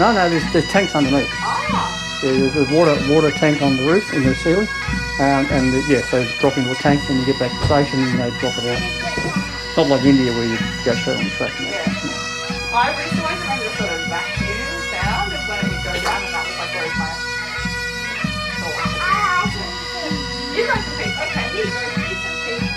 No, there's tanks underneath. Yeah, there's a water tank on the roof in the ceiling, so you drop into a tank, and you get back to the station, and they drop it out. Not like India where you go straight on the track. No. I used to always remember the sort of vacuum sound of when it would go down, and that was like very high. You guys can pick. Okay, here you go. Piece and piece.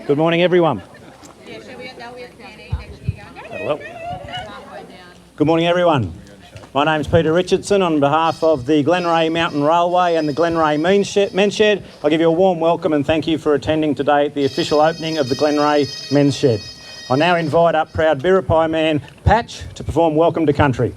Good morning, everyone. Good morning, everyone. My name's Peter Richardson. On behalf of the Glenray Mountain Railway and the Glenray Men's Shed, I'll give you a warm welcome and thank you for attending today at the official opening of the Glenray Men's Shed. I now invite up proud Biripi man Patch to perform Welcome to Country.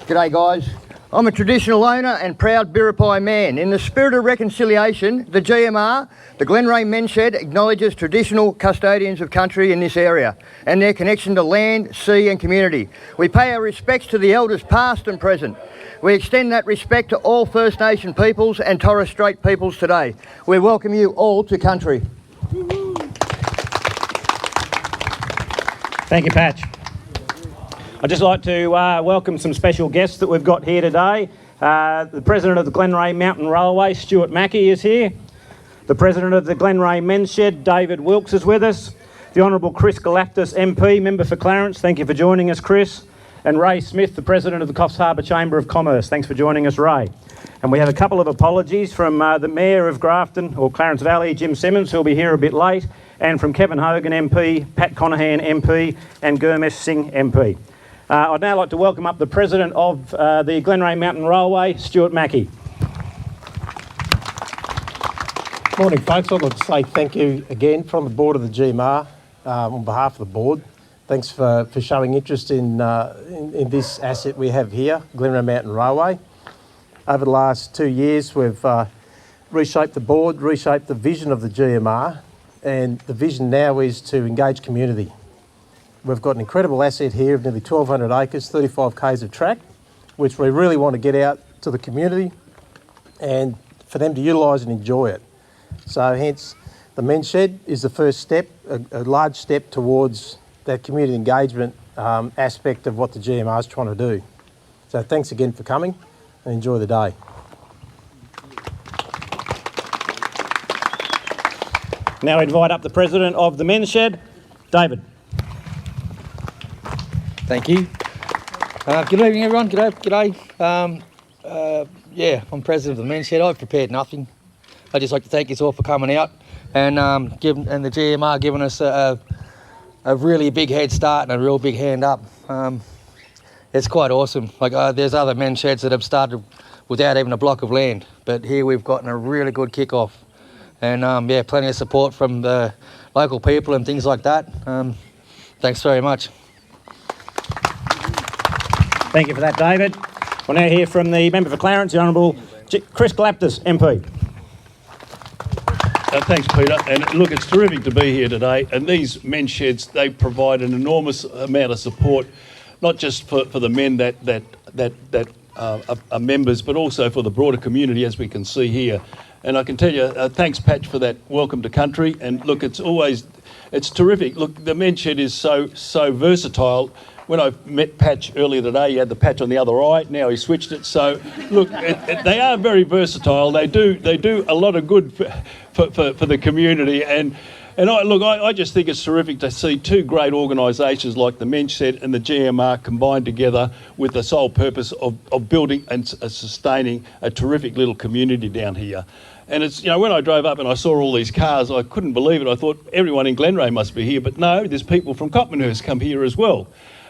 G'day guys. I'm a traditional owner and proud Biripi man. In the spirit of reconciliation, the GMR, the Glenray Men's Shed, acknowledges traditional custodians of country in this area and their connection to land, sea and community. We pay our respects to the elders past and present. We extend that respect to all First Nation peoples and Torres Strait peoples today. We welcome you all to country. Thank you, Patch. I'd just like to welcome some special guests that we've got here today. The President of the Glenray Mountain Railway, Stuart Mackey, is here. The President of the Glenray Men's Shed, David Wilkes, is with us. The Honourable Chris Galactus, MP, Member for Clarence. Thank you for joining us, Chris. And Ray Smith, the President of the Coffs Harbour Chamber of Commerce. Thanks for joining us, Ray. And we have a couple of apologies from the Mayor of Grafton, or Clarence Valley, Jim Simmons, who'll be here a bit late, and from Kevin Hogan, MP, Pat Conahan, MP, and Gurmesh Singh, MP. I'd now like to welcome up the President of the Glenray Mountain Railway, Stuart Mackey. Morning folks, I'd like to say thank you again from the board of the GMR on behalf of the board. Thanks for showing interest in this asset we have here, Glenray Mountain Railway. Over the last 2 years we've reshaped the board, reshaped the vision of the GMR, and the vision now is to engage community. We've got an incredible asset here of nearly 1,200 acres, 35 k's of track, which we really want to get out to the community and for them to utilise and enjoy it. So hence, the men's shed is the first step, a large step towards that community engagement aspect of what the GMR is trying to do. So thanks again for coming and enjoy the day. Now I invite up the president of the men's shed, David. Thank you. Good evening, everyone. G'day. I'm president of the men's shed. I've prepared nothing. I'd just like to thank you all for coming out and the GMR giving us a really big head start and a real big hand up. It's quite awesome. Like there's other men's sheds that have started without even a block of land, but here we've gotten a really good kick-off. And plenty of support from the local people and things like that. Thanks very much. Thank you for that, David. We'll now hear from the member for Clarence, the Honourable Chris Galaptas, MP. Thanks, Peter. And look, it's terrific to be here today. And these men's sheds, they provide an enormous amount of support, not just for the men that are members, but also for the broader community, as we can see here. And I can tell you, thanks, Patch, for that welcome to country. And look, it's terrific. Look, the men's shed is so versatile. When I met Patch earlier today, he had the patch on the other eye. Now he switched it. So look, they are very versatile. They do a lot of good for the community. And I just think it's terrific to see two great organisations like the Men's Shed and the GMR combined together with the sole purpose of building and sustaining a terrific little community down here. And it's, when I drove up and I saw all these cars, I couldn't believe it. I thought everyone in Glenray must be here, but no, there's people from Copmanhurst come here as well.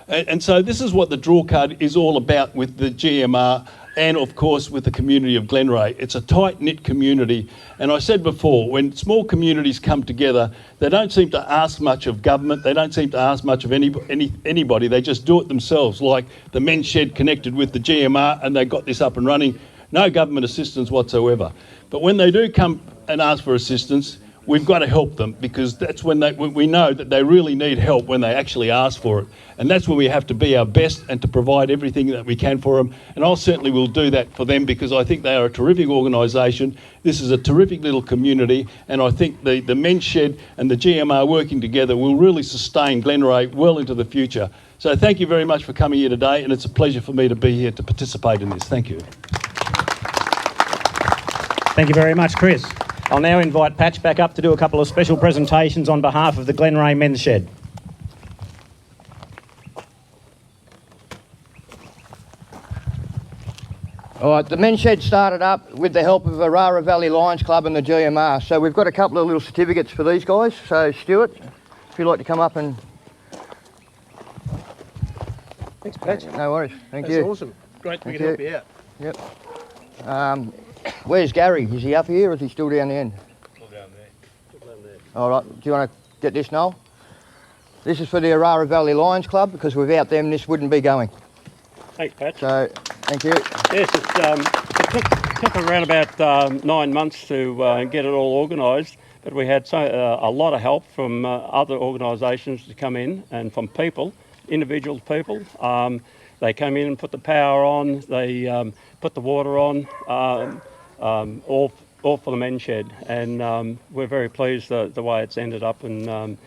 And so this is what the draw card is all about with the GMR and, of course, with the community of Glenray. It's a tight-knit community. And I said before, when small communities come together, they don't seem to ask much of government. They don't seem to ask much of anybody. They just do it themselves, like the Men's Shed connected with the GMR, and they got this up and running. No government assistance whatsoever. But when they do come and ask for assistance, we've got to help them, because that's when we know that they really need help when they actually ask for it. And that's when we have to be our best and to provide everything that we can for them. And I certainly will do that for them, because I think they are a terrific organisation. This is a terrific little community, and I think the Men's Shed and the GMR working together will really sustain Glenray well into the future. So thank you very much for coming here today, and it's a pleasure for me to be here to participate in this. Thank you. Thank you very much, Chris. I'll now invite Patch back up to do a couple of special presentations on behalf of the Glenray Men's Shed. All right, the Men's Shed started up with the help of Arara Valley Lions Club and the GMR. So we've got a couple of little certificates for these guys. So Stuart, if you'd like to come up and... Thanks, Patch. No worries, thank you. That's awesome. Great we can help you out. Yep. Where's Gary? Is he up here or is he still down the end? Still down there. All right, do you want to get this, Noel? This is for the Arara Valley Lions Club, because without them this wouldn't be going. Thanks, Patch. So, thank you. Yes, it took around about 9 months to get it all organised, but we had a lot of help from other organisations to come in, and from people, individual people. They came in and put the power on, they put the water on, all for the Men's Shed. And we're very pleased the way it's ended up and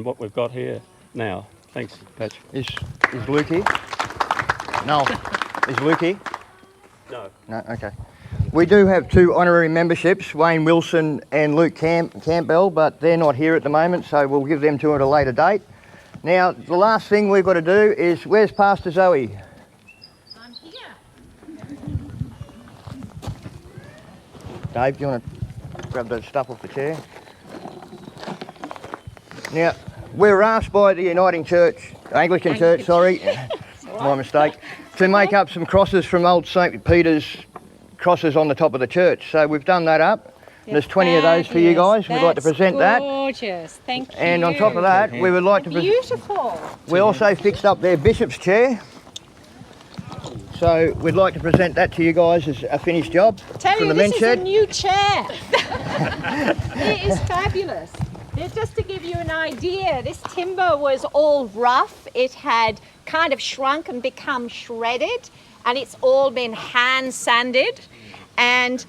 what we've got here now. Thanks, Patch. Is Luke here? No. Is Luke here? No. No, okay. We do have two honorary memberships, Wayne Wilson and Luke Campbell, but they're not here at the moment, so we'll give them to at a later date. Now, the last thing we've got to do is, where's Pastor Zoe? I'm here. Dave, do you want to grab that stuff off the chair? Now, we were asked by the Uniting Church, Anglican Church, sorry, my mistake, to make up some crosses from old St. Peter's crosses on the top of the church. So we've done that up. There's 20 of those for you guys. We'd like to present that. Gorgeous, thank you. And on top of that, we would like to... Beautiful. We also fixed up their bishop's chair. So we'd like to present that to you guys as a finished job Tell from you, the this Men's is Shed. a new chair. It is fabulous. Just to give you an idea, this timber was all rough. It had kind of shrunk and become shredded, and it's all been hand sanded. And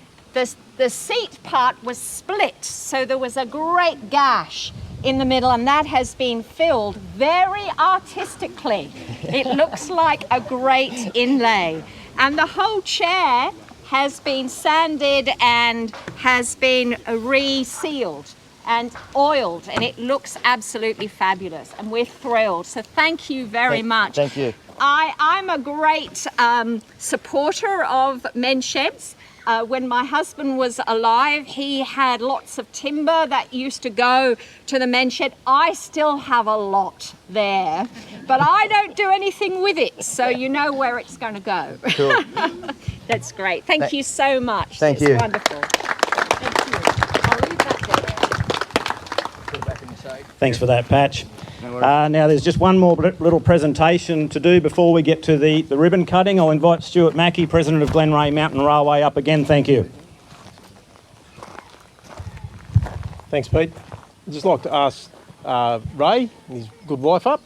the seat part was split, so there was a great gash in the middle, and that has been filled very artistically. It looks like a great inlay. And the whole chair has been sanded and has been resealed and oiled, and it looks absolutely fabulous, and we're thrilled. So thank you very much. Thank you. I'm a great supporter of men's sheds. When my husband was alive, he had lots of timber that used to go to the men's shed. I still have a lot there, but I don't do anything with it, so you know where it's going to go. Cool. That's great. Thank you so much. Thank It's you. wonderful. Thank you. I'll leave that there. Thanks for that, Patch. Now there's just one more little presentation to do before we get to the ribbon cutting. I'll invite Stuart Mackey, President of Glenray Mountain Railway, up again. Thank you. Thanks, Pete. I'd just like to ask Ray and his good wife up.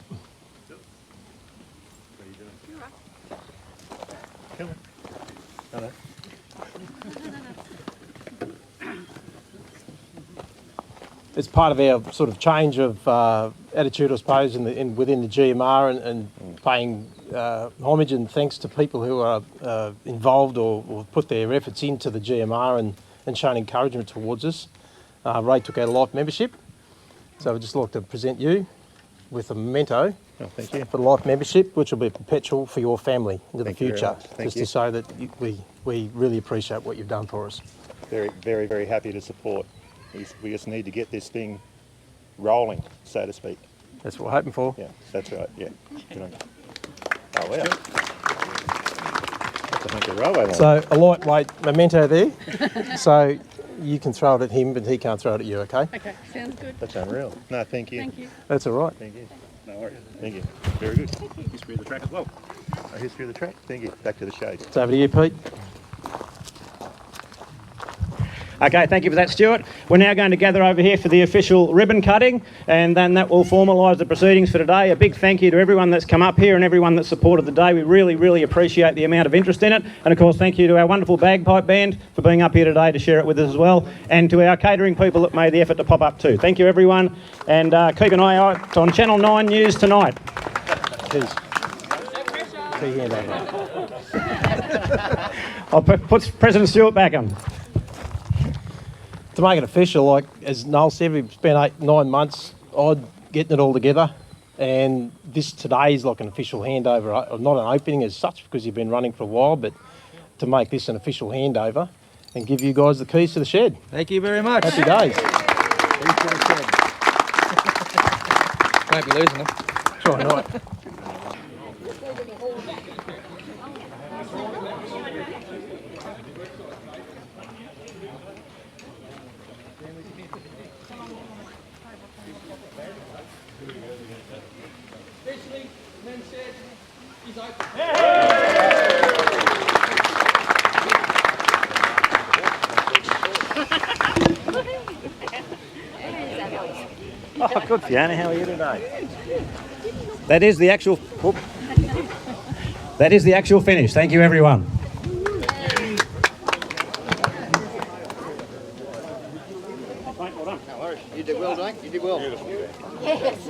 It's part of our sort of change of attitude, I suppose, within the GMR and paying homage and thanks to people who are involved or put their efforts into the GMR and shown encouragement towards us. Ray took out a life membership, so I'd just like to present you with a memento thank you. for the life membership, which will be perpetual for your family into Thank the you very future, much. Thank just you. to say that we really appreciate what you've done for us. Very, very, very happy to support. We just need to get this thing rolling, so to speak. That's what we're hoping for. Yeah, that's right. Yeah. Good on you. Oh, wow. That's a hunk of railway line. So a lightweight memento there. So you can throw it at him, but he can't throw it at you, okay? Okay, sounds good. That's unreal. No, thank you. Thank you. That's all right. Thank you. No worries. Thank you. Very good. History of the track as well. A history of the track. Thank you. Back to the shade. It's over to you, Pete. Okay, thank you for that, Stuart. We're now going to gather over here for the official ribbon cutting, and then that will formalise the proceedings for today. A big thank you to everyone that's come up here and everyone that supported the day. We really, really appreciate the amount of interest in it. And of course, thank you to our wonderful bagpipe band for being up here today to share it with us as well, and to our catering people that made the effort to pop up too. Thank you, everyone, and keep an eye out on Channel 9 News tonight. Cheers. Key hand over. I'll put President Stuart back on. To make it official, like as Noel said, we've spent 8-9 months odd getting it all together, and this today is like an official handover, not an opening as such because you've been running for a while, but to make this an official handover and give you guys the keys to the shed. Thank you very much. Happy days. Won't be losing them. Try not. Oh, good, Fiona. How are you today? That is the actual. Whoop. That is the actual finish. Thank you, everyone. You did well, Dane. You did well. Yes.